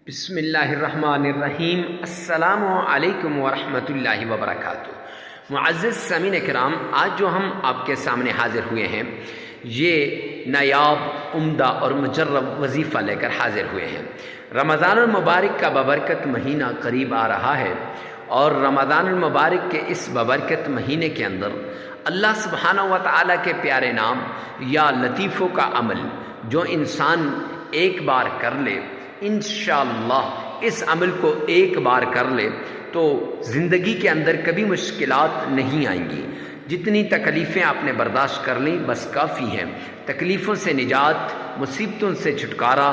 بسم اللہ الرحمن الرحیم۔ السلام علیکم ورحمۃ اللہ وبرکاتہ۔ معزز سامعین کرام، آج جو ہم آپ کے سامنے حاضر ہوئے ہیں یہ نایاب، عمدہ اور مجرب وظیفہ لے کر حاضر ہوئے ہیں۔ رمضان المبارک کا بابرکت مہینہ قریب آ رہا ہے، اور رمضان المبارک کے اس بابرکت مہینے کے اندر اللہ سبحانہ و تعالیٰ کے پیارے نام یا لطیفوں کا عمل جو انسان ایک بار کر لے، انشاءاللہ اس عمل کو ایک بار کر لے تو زندگی کے اندر کبھی مشکلات نہیں آئیں گی۔ جتنی تکلیفیں آپ نے برداشت کر لیں بس کافی ہیں۔ تکلیفوں سے نجات، مصیبتوں سے چھٹکارا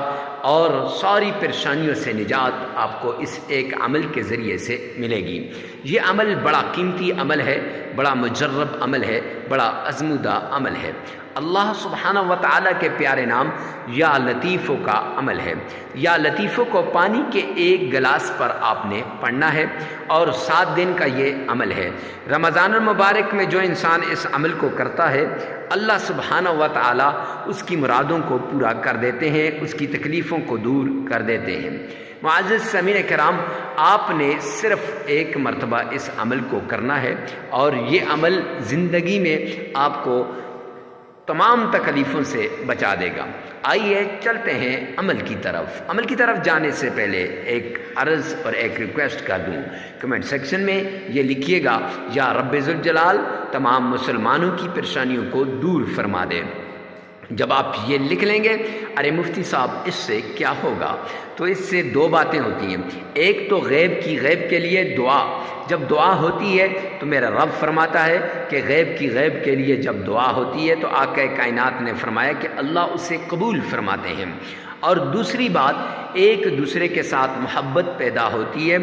اور ساری پریشانیوں سے نجات آپ کو اس ایک عمل کے ذریعے سے ملے گی۔ یہ عمل بڑا قیمتی عمل ہے، بڑا مجرب عمل ہے، بڑا آزمودہ عمل ہے۔ اللہ سبحانہ و تعالیٰ کے پیارے نام یا لطیفوں کا عمل ہے۔ یا لطیفوں کو پانی کے ایک گلاس پر آپ نے پڑھنا ہے، اور 7 دن کا یہ عمل ہے۔ رمضان المبارک میں جو انسان اس عمل کو کرتا ہے، اللہ سبحانہ و تعالیٰ اس کی مرادوں کو پورا کر دیتے ہیں، اس کی تکلیفوں کو دور کر دیتے ہیں۔ معزز سامعین کرام، آپ نے صرف ایک مرتبہ اس عمل کو کرنا ہے، اور یہ عمل زندگی میں آپ کو تمام تکلیفوں سے بچا دے گا۔ آئیے چلتے ہیں عمل کی طرف۔ عمل کی طرف جانے سے پہلے ایک عرض اور ایک ریکویسٹ کر دوں، کمنٹ سیکشن میں یہ لکھیے گا، یا رب ذوالجلال تمام مسلمانوں کی پریشانیوں کو دور فرما دے۔ جب آپ یہ لکھ لیں گے ارے مفتی صاحب اس سے کیا ہوگا، تو اس سے 2 باتیں ہوتی ہیں۔ ایک تو غیب کے لیے دعا، جب دعا ہوتی ہے تو میرا رب فرماتا ہے کہ غیب کے لیے جب دعا ہوتی ہے تو آقا کائنات نے فرمایا کہ اللہ اسے قبول فرماتے ہیں۔ اور دوسری بات، ایک دوسرے کے ساتھ محبت پیدا ہوتی ہے،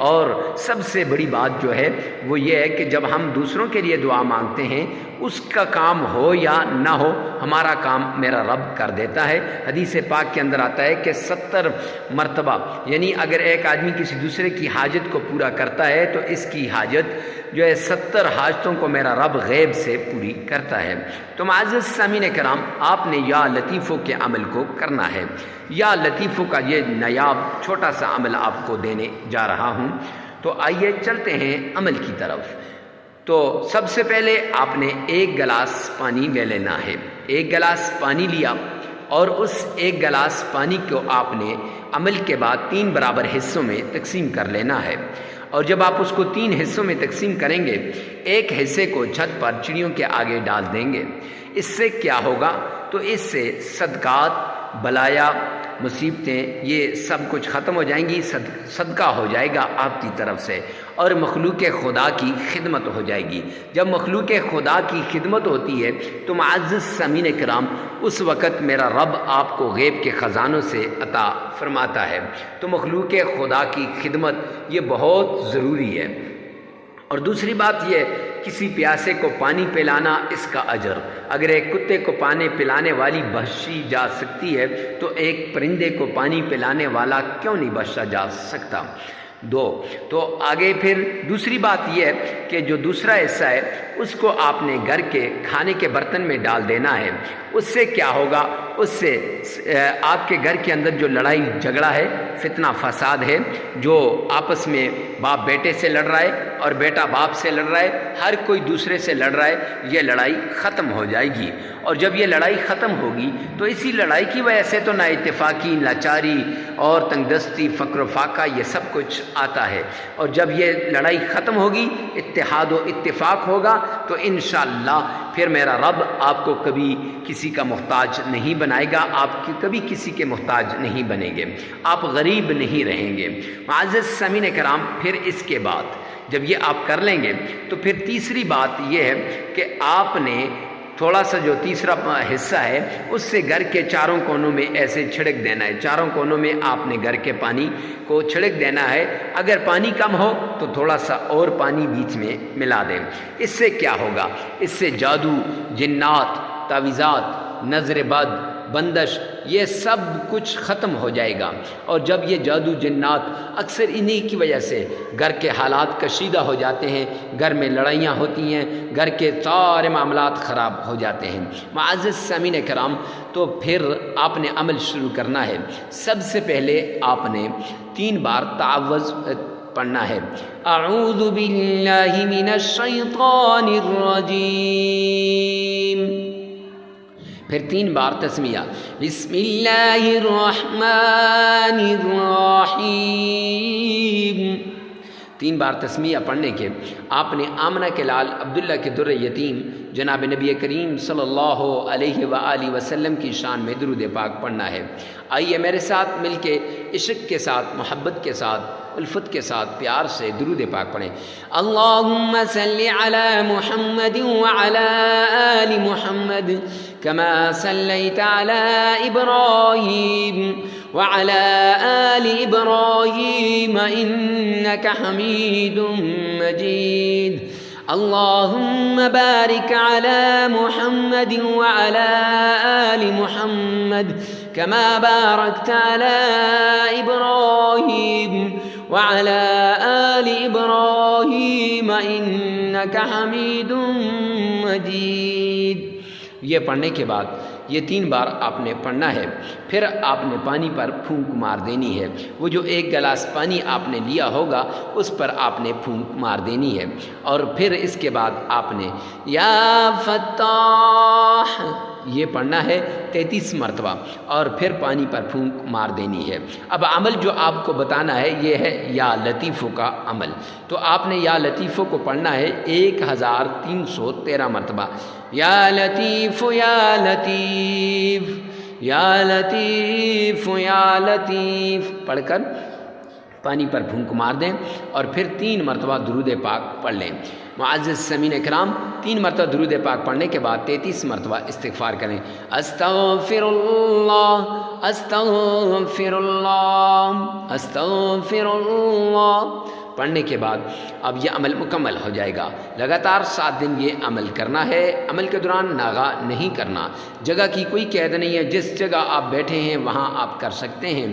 اور سب سے بڑی بات جو ہے وہ یہ ہے کہ جب ہم دوسروں کے لیے دعا مانگتے ہیں، اس کا کام ہو یا نہ ہو، ہمارا کام میرا رب کر دیتا ہے۔ حدیث پاک کے اندر آتا ہے کہ 70 مرتبہ، یعنی اگر ایک آدمی کسی دوسرے کی حاجت کو پورا کرتا ہے تو اس کی حاجت جو ہے 70 حاجتوں کو میرا رب غیب سے پوری کرتا ہے۔ تو معزز سامعین کرام، آپ نے یا لطیفوں کے عمل کو کرنا ہے۔ یا لطیفوں کا یہ نایاب چھوٹا سا عمل آپ کو دینے جا رہا ہوں۔ تو آئیے چلتے ہیں عمل کی طرف۔ تو سب سے پہلے آپ نے 1 گلاس پانی لے لینا ہے۔ 1 گلاس پانی لیا، اور اس 1 گلاس پانی کو آپ نے عمل کے بعد 3 برابر حصوں میں تقسیم کر لینا ہے۔ اور جب آپ اس کو 3 حصوں میں تقسیم کریں گے، ایک حصے کو چھت پر چڑیوں کے آگے ڈال دیں گے۔ اس سے کیا ہوگا، تو اس سے صدقات، بلایا، مصیبتیں، یہ سب کچھ ختم ہو جائیں گی، صدقہ ہو جائے گا آپ کی طرف سے، اور مخلوق خدا کی خدمت ہو جائے گی۔ جب مخلوق خدا کی خدمت ہوتی ہے تو معزز سامعین کرام، اس وقت میرا رب آپ کو غیب کے خزانوں سے عطا فرماتا ہے۔ تو مخلوق خدا کی خدمت یہ بہت ضروری ہے۔ اور دوسری بات یہ، کسی پیاسے کو پانی پلانا، اس کا اجر اگر ایک کتے کو پانی پلانے والی بخشی جا سکتی ہے تو ایک پرندے کو پانی پلانے والا کیوں نہیں بخشا جا سکتا۔ 2 تو آگے پھر دوسری بات یہ ہے کہ جو دوسرا حصہ ہے اس کو آپ نے گھر کے کھانے کے برتن میں ڈال دینا ہے۔ اس سے کیا ہوگا، اس سے آپ کے گھر کے اندر جو لڑائی جھگڑا ہے، فتنہ فساد ہے، جو آپس میں باپ بیٹے سے لڑ رہا ہے اور بیٹا باپ سے لڑ رہا ہے، ہر کوئی دوسرے سے لڑ رہا ہے، یہ لڑائی ختم ہو جائے گی۔ اور جب یہ لڑائی ختم ہوگی تو اسی لڑائی کی وجہ سے تو نا اتفاقی، لاچاری اور تنگ دستی، فقر و فاقہ، یہ سب کچھ آتا ہے۔ اور جب یہ لڑائی ختم ہوگی، اتحاد و اتفاق ہوگا، تو انشاءاللہ پھر میرا رب آپ کو کبھی کسی کا محتاج نہیں بنائے گا، آپ کبھی کسی کے محتاج نہیں بنیں گے، آپ غریب نہیں رہیں گے۔ معزز سامعین کرام، پھر اس کے بعد جب یہ آپ کر لیں گے تو پھر تیسری بات یہ ہے کہ آپ نے تھوڑا سا جو تیسرا حصہ ہے اس سے گھر کے چاروں کونوں میں ایسے چھڑک دینا ہے۔ چاروں کونوں میں آپ نے گھر کے پانی کو چھڑک دینا ہے۔ اگر پانی کم ہو تو تھوڑا سا اور پانی بیچ میں ملا دیں۔ اس سے کیا ہوگا، اس سے جادو، جنات، تعویذات، نظر بد، بندش یہ سب کچھ ختم ہو جائے گا۔ اور جب یہ جادو جنات اکثر انہی کی وجہ سے گھر کے حالات کشیدہ ہو جاتے ہیں، گھر میں لڑائیاں ہوتی ہیں، گھر کے سارے معاملات خراب ہو جاتے ہیں۔ معزز سامعین کرام، تو پھر آپ نے عمل شروع کرنا ہے۔ سب سے پہلے آپ نے 3 بار تعوذ پڑھنا ہے، اعوذ باللہ من الشیطان الرجیم، پھر 3 بار تسمیہ، بسم اللہ الرحمن الرحیم۔ 3 بار تسمیہ پڑھنے کے آپ نے آمنہ کے لال عبداللہ کے در یتیم جناب نبی کریم صلی اللہ علیہ وآلہ وسلم کی شان میں درود پاک پڑھنا ہے۔ آئیے میرے ساتھ مل کے عشق کے ساتھ، محبت کے ساتھ، الفت کے ساتھ پیار سے درود پاک پڑھیں۔ اللہم صلی علی محمد وعلی آل محمد کما صلیت علی ابراہیم وعلی آل ابراہیم انک حمید مجید۔ اللہم بارک علی محمد وعلی آل محمد کما بارکت علی ابراہیم وعلی آل ابراہیم انک حمید مجید۔ یہ پڑھنے کے بعد یہ 3 بار آپ نے پڑھنا ہے۔ پھر آپ نے پانی پر پھونک مار دینی ہے۔ وہ جو 1 گلاس پانی آپ نے لیا ہوگا اس پر آپ نے پھونک مار دینی ہے، اور پھر اس کے بعد آپ نے یا فتاح یہ پڑھنا ہے 33 مرتبہ، اور پھر پانی پر پھونک مار دینی ہے۔ اب عمل جو آپ کو بتانا ہے یہ ہے یا لطیفوں کا عمل، تو آپ نے یا لطیفوں کو پڑھنا ہے 1313 مرتبہ، یا لطیف یا لطیف یا لطیف یا لطیف پڑھ کر پانی پر پھونک مار دیں، اور پھر 3 مرتبہ درود پاک پڑھ لیں۔ معزز سامعین کرام، 3 مرتبہ درود پاک پڑھنے کے بعد 33 مرتبہ استغفار کریں، استغفر اللہ استغفر اللہ استغفر اللہ۔ پڑھنے کے بعد اب یہ عمل مکمل ہو جائے گا۔ لگاتار 7 دن یہ عمل کرنا ہے۔ عمل کے دوران ناغہ نہیں کرنا، جگہ کی کوئی قید نہیں ہے، جس جگہ آپ بیٹھے ہیں وہاں آپ کر سکتے ہیں،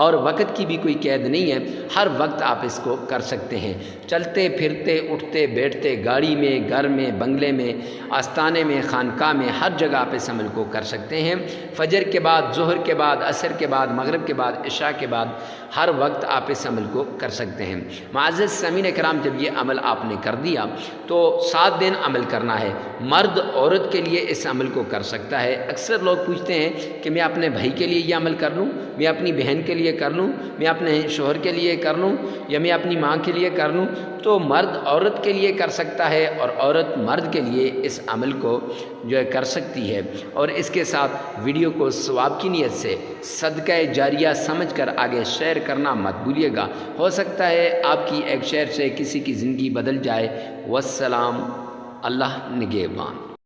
اور وقت کی بھی کوئی قید نہیں ہے، ہر وقت آپ اس کو کر سکتے ہیں۔ چلتے پھرتے، اٹھتے بیٹھتے، گاڑی میں، گھر میں، بنگلے میں، آستانے میں، خانقاہ میں، ہر جگہ آپ اس عمل کو کر سکتے ہیں۔ فجر کے بعد، ظہر کے بعد، عصر کے بعد، مغرب کے بعد، عشاء کے بعد، ہر وقت آپ اس عمل کو کر سکتے ہیں۔ معزز سامعین کرام، جب یہ عمل آپ نے کر دیا تو 7 دن عمل کرنا ہے۔ مرد عورت کے لیے اس عمل کو کر سکتا ہے۔ اکثر لوگ پوچھتے ہیں کہ میں اپنے بھائی کے لیے یہ عمل کر لوں، میں اپنی بہن کے لیے کر لوں، میں اپنے شوہر کے لیے کر لوں، یا میں اپنی ماں کے لیے کر لوں۔ تو مرد عورت کے لیے کر سکتا ہے، اور عورت مرد کے لیے اس عمل کو جو ہے کر سکتی ہے۔ اور اس کے ساتھ ویڈیو کو ثواب کی نیت سے صدقہ جاریہ سمجھ کر آگے شیئر کرنا مت بھولیے گا، ہو سکتا ہے آپ کی ایک شیئر سے کسی کی زندگی بدل جائے۔ والسلام، اللہ نگہبان۔